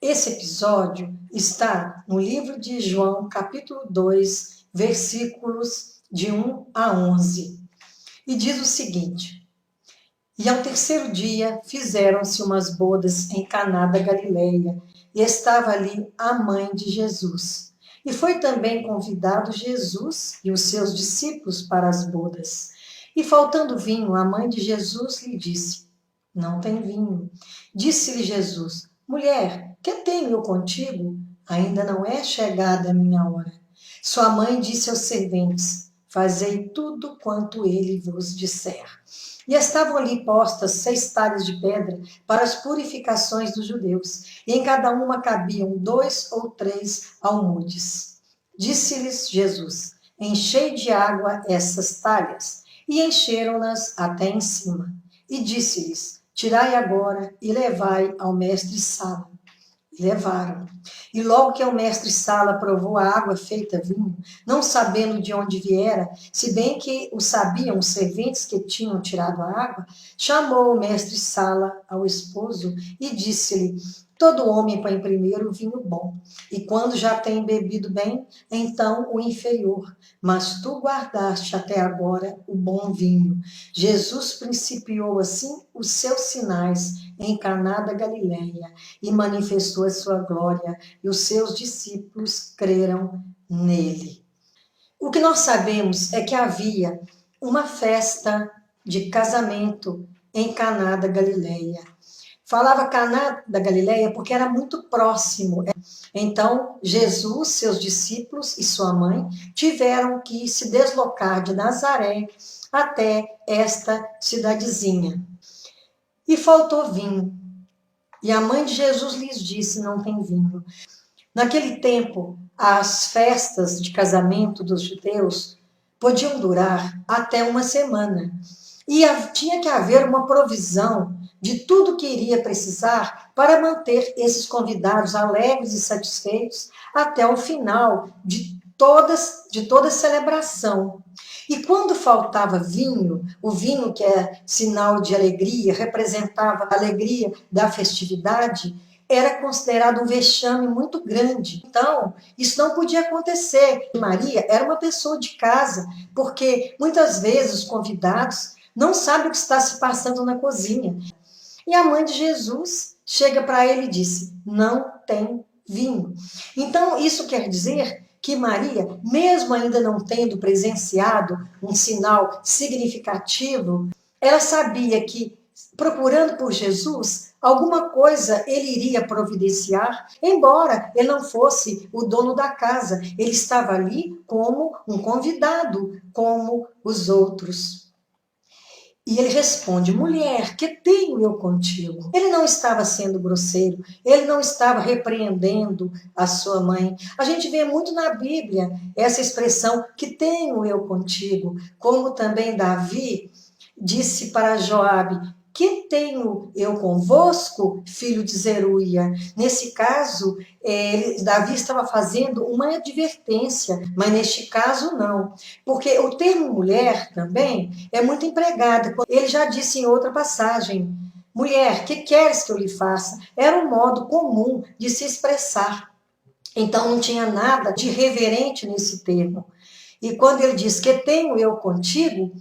Esse episódio está no livro de João, capítulo 2, versículos de 1 a 11. E diz o seguinte: E ao terceiro dia fizeram-se umas bodas em Caná da Galileia, e estava ali a mãe de Jesus. E foi também convidado Jesus e os seus discípulos para as bodas. E faltando vinho, a mãe de Jesus lhe disse: Não tem vinho. Disse-lhe Jesus: Mulher, que tenho eu contigo? Ainda não é chegada a minha hora. Sua mãe disse aos serventes: Fazei tudo quanto ele vos disser. E estavam ali postas 6 talhas de pedra para as purificações dos judeus, e em cada uma cabiam 2 ou 3 almudes. Disse-lhes Jesus: Enchei de água essas talhas. E encheram-nas até em cima. E disse-lhes: Tirai agora e levai ao mestre-sala. E levaram. E logo que o mestre-sala provou a água feita vinho, não sabendo de onde viera, se bem que o sabiam os serventes que tinham tirado a água, chamou o mestre-sala ao esposo e disse-lhe: Todo homem põe primeiro o vinho bom, e quando já tem bebido bem, então o inferior. Mas tu guardaste até agora o bom vinho. Jesus principiou assim os seus sinais em Caná da Galileia e manifestou a sua glória, e os seus discípulos creram nele. O que nós sabemos é que havia uma festa de casamento em Caná da Galileia. Falava Caná da Galileia porque era muito próximo. Então, Jesus, seus discípulos e sua mãe tiveram que se deslocar de Nazaré até esta cidadezinha. E faltou vinho. E a mãe de Jesus lhes disse: Não tem vinho. Naquele tempo, as festas de casamento dos judeus podiam durar até uma semana. E tinha que haver uma provisão de tudo que iria precisar para manter esses convidados alegres e satisfeitos até o final de toda a celebração. E quando faltava vinho, o vinho que é sinal de alegria, representava a alegria da festividade, era considerado um vexame muito grande. Então, isso não podia acontecer. Maria era uma pessoa de casa, porque muitas vezes os convidados não sabem o que está se passando na cozinha. E a mãe de Jesus chega para ele e disse: Não tem vinho. Então, isso quer dizer que Maria, mesmo ainda não tendo presenciado um sinal significativo, ela sabia que, procurando por Jesus, alguma coisa ele iria providenciar, embora ele não fosse o dono da casa. Ele estava ali como um convidado, como os outros. E ele responde: Mulher, que tenho eu contigo? Ele não estava sendo grosseiro, ele não estava repreendendo a sua mãe. A gente vê muito na Bíblia essa expressão, que tenho eu contigo, como também Davi disse para Joabe: Que tenho eu convosco, filho de Zeruia? Nesse caso, Davi estava fazendo uma advertência, mas neste caso não. Porque o termo mulher também é muito empregado. Ele já disse em outra passagem: Mulher, que queres que eu lhe faça? Era um modo comum de se expressar. Então não tinha nada de reverente nesse termo. E quando ele diz que tenho eu contigo,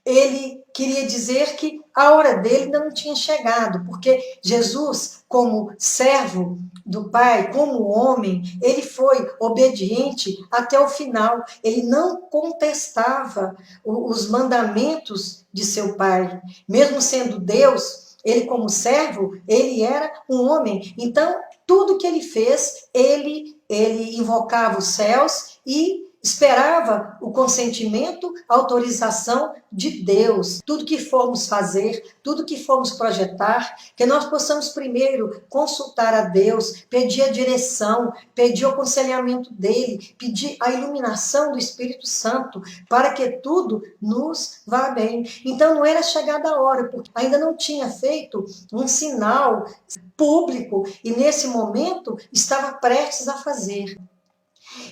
ele queria dizer que a hora dele ainda não tinha chegado, porque Jesus, como servo do Pai, como homem, ele foi obediente até o final. Ele não contestava os mandamentos de seu Pai. Mesmo sendo Deus, ele como servo, ele era um homem. Então, tudo que ele fez, ele invocava os céus e esperava o consentimento, a autorização de Deus. Tudo que formos fazer, tudo que formos projetar, que nós possamos primeiro consultar a Deus, pedir a direção, pedir o aconselhamento dele, pedir a iluminação do Espírito Santo, para que tudo nos vá bem. Então não era chegada a hora, porque ainda não tinha feito um sinal público e nesse momento estava prestes a fazer.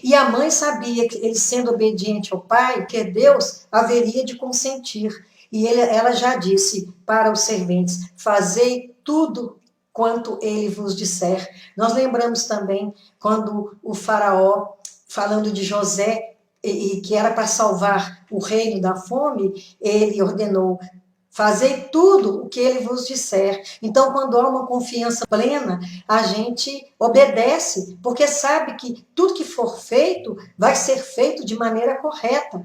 E a mãe sabia que ele, sendo obediente ao pai, que Deus haveria de consentir. E ela já disse para os serventes: Fazei tudo quanto ele vos disser. Nós lembramos também quando o faraó, falando de José, e que era para salvar o reino da fome, ele ordenou: fazei tudo o que ele vos disser. Então, quando há uma confiança plena, a gente obedece, porque sabe que tudo que for feito vai ser feito de maneira correta.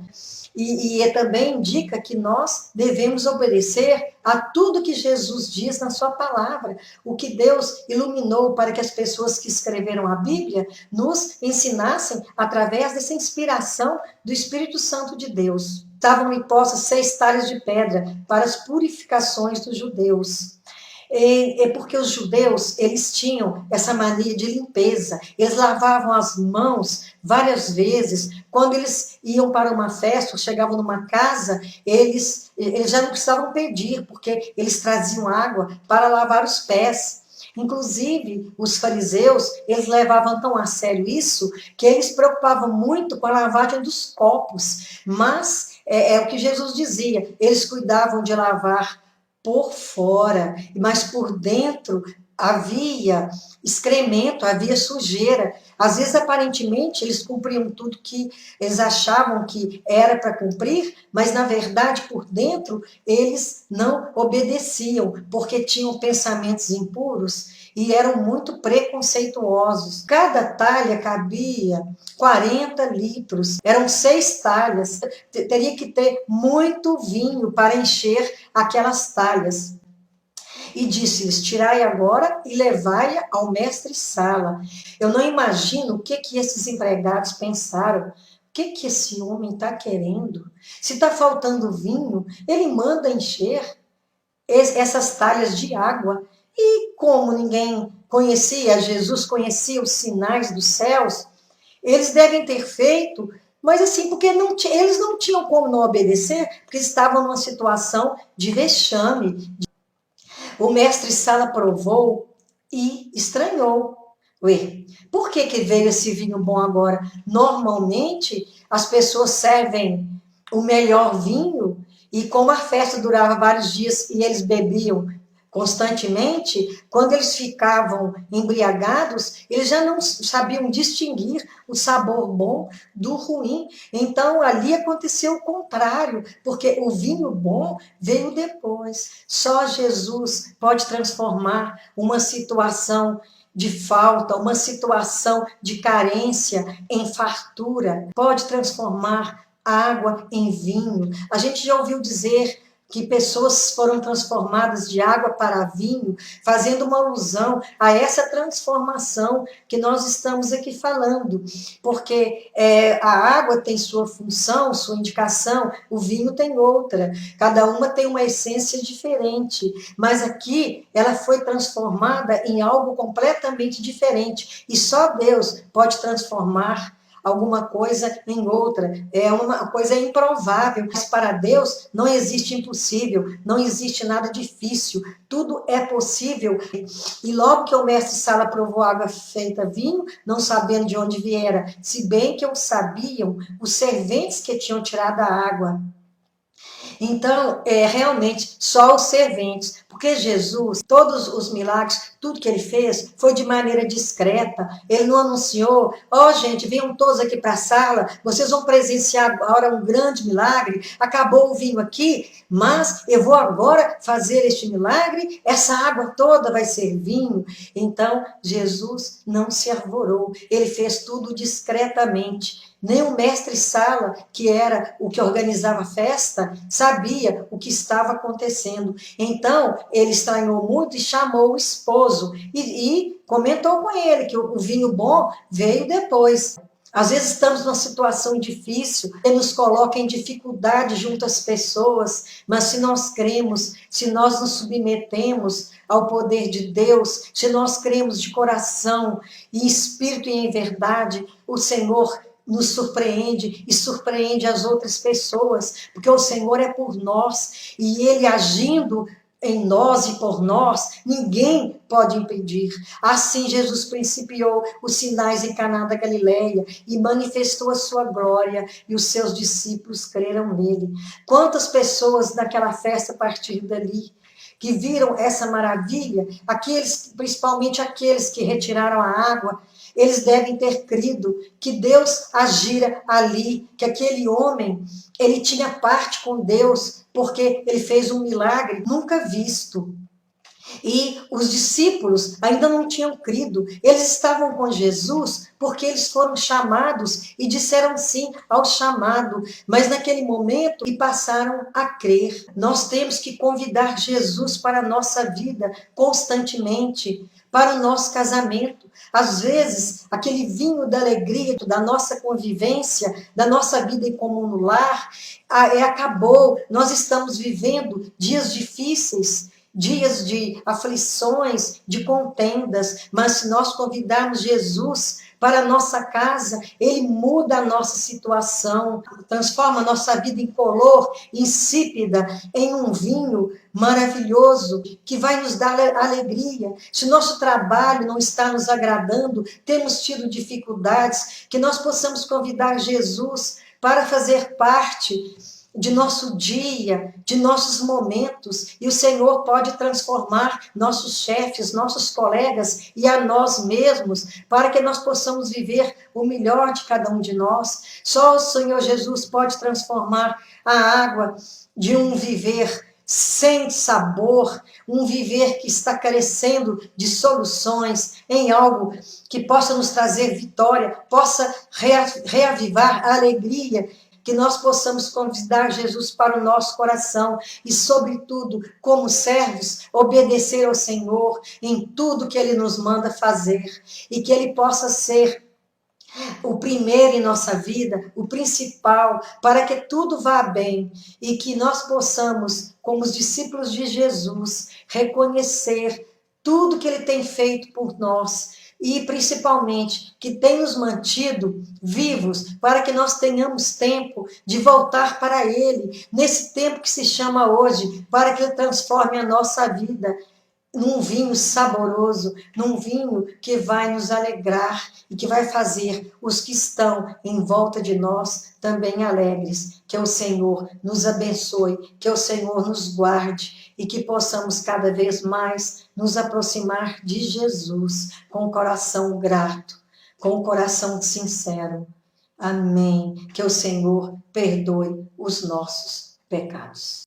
E também indica que nós devemos obedecer a tudo que Jesus diz na sua palavra. O que Deus iluminou para que as pessoas que escreveram a Bíblia nos ensinassem através dessa inspiração do Espírito Santo de Deus. Estavam impostas 6 talhas de pedra para as purificações dos judeus. É porque os judeus, eles tinham essa mania de limpeza. Eles lavavam as mãos várias vezes. Quando eles iam para uma festa, ou chegavam numa casa, eles já não precisavam pedir, porque eles traziam água para lavar os pés. Inclusive, os fariseus, eles levavam tão a sério isso, que eles se preocupavam muito com a lavagem dos copos. Mas, é o que Jesus dizia, eles cuidavam de lavar por fora, mas por dentro havia excremento, havia sujeira. Às vezes, aparentemente, eles cumpriam tudo que eles achavam que era para cumprir, mas, na verdade, por dentro, eles não obedeciam, porque tinham pensamentos impuros e eram muito preconceituosos. Cada talha cabia 40 litros, eram 6 talhas, teria que ter muito vinho para encher aquelas talhas. E disse-lhes: tirai agora e levai-a ao mestre-sala. Eu não imagino o que esses empregados pensaram. O que esse homem está querendo? Se está faltando vinho, ele manda encher essas talhas de água. E como ninguém conhecia Jesus, conhecia os sinais dos céus, eles devem ter feito, mas assim, porque eles não tinham como não obedecer, porque estavam numa situação de vexame. O mestre-sala provou e estranhou. Ué, por que veio esse vinho bom agora? Normalmente, as pessoas servem o melhor vinho, e como a festa durava vários dias e eles bebiam constantemente, quando eles ficavam embriagados, eles já não sabiam distinguir o sabor bom do ruim. Então, ali aconteceu o contrário, porque o vinho bom veio depois. Só Jesus pode transformar uma situação de falta, uma situação de carência em fartura, pode transformar água em vinho. A gente já ouviu dizer que pessoas foram transformadas de água para vinho, fazendo uma alusão a essa transformação que nós estamos aqui falando, porque a água tem sua função, sua indicação, o vinho tem outra, cada uma tem uma essência diferente, mas aqui ela foi transformada em algo completamente diferente, e só Deus pode transformar alguma coisa em outra. É uma coisa improvável, mas para Deus não existe impossível, não existe nada difícil, tudo é possível. E logo que o mestre-sala provou água feita vinho, não sabendo de onde viera, se bem que o sabiam os serventes que tinham tirado a água. Então, realmente, só os serventes, porque Jesus, todos os milagres, tudo que ele fez, foi de maneira discreta. Ele não anunciou: ó, gente, venham todos aqui para a sala, vocês vão presenciar agora um grande milagre, acabou o vinho aqui, mas eu vou agora fazer este milagre, essa água toda vai ser vinho. Então, Jesus não se arvorou, ele fez tudo discretamente. Nem o mestre-sala, que era o que organizava a festa, sabia o que estava acontecendo. Então, ele estranhou muito e chamou o esposo e comentou com ele que o vinho bom veio depois. Às vezes estamos numa situação difícil, que nos coloca em dificuldade junto às pessoas, mas se nós cremos, se nós nos submetemos ao poder de Deus, se nós cremos de coração, em espírito e em verdade, o Senhor nos surpreende e surpreende as outras pessoas, porque o Senhor é por nós, e Ele agindo em nós e por nós, ninguém pode impedir. Assim Jesus principiou os sinais em Caná da Galileia e manifestou a sua glória, e os seus discípulos creram nele. Quantas pessoas naquela festa partiram dali? que viram essa maravilha, principalmente aqueles que retiraram a água, eles devem ter crido que Deus agira ali, que aquele homem, ele tinha parte com Deus, porque ele fez um milagre nunca visto. E os discípulos ainda não tinham crido. Eles estavam com Jesus porque eles foram chamados e disseram sim ao chamado. Mas naquele momento e passaram a crer. Nós temos que convidar Jesus para a nossa vida constantemente, para o nosso casamento. Às vezes, aquele vinho da alegria, da nossa convivência, da nossa vida em comum no lar, acabou. Nós estamos vivendo dias difíceis, dias de aflições, de contendas, mas se nós convidarmos Jesus para a nossa casa, ele muda a nossa situação, transforma a nossa vida incolor, insípida, em um vinho maravilhoso, que vai nos dar alegria. Se o nosso trabalho não está nos agradando, temos tido dificuldades, que nós possamos convidar Jesus para fazer parte de nosso dia, de nossos momentos, e o Senhor pode transformar nossos chefes, nossos colegas e a nós mesmos, para que nós possamos viver o melhor de cada um de nós. Só o Senhor Jesus pode transformar a água de um viver sem sabor, um viver que está carecendo de soluções, em algo que possa nos trazer vitória, possa reavivar a alegria, que nós possamos convidar Jesus para o nosso coração e, sobretudo, como servos, obedecer ao Senhor em tudo que Ele nos manda fazer, e que Ele possa ser o primeiro em nossa vida, o principal, para que tudo vá bem e que nós possamos, como os discípulos de Jesus, reconhecer tudo que Ele tem feito por nós e, principalmente, que tem nos mantido vivos para que nós tenhamos tempo de voltar para Ele, nesse tempo que se chama hoje, para que Ele transforme a nossa vida num vinho saboroso, num vinho que vai nos alegrar e que vai fazer os que estão em volta de nós também alegres. Que o Senhor nos abençoe, que o Senhor nos guarde e que possamos cada vez mais nos aproximar de Jesus com o coração grato, com o coração sincero. Amém. Que o Senhor perdoe os nossos pecados.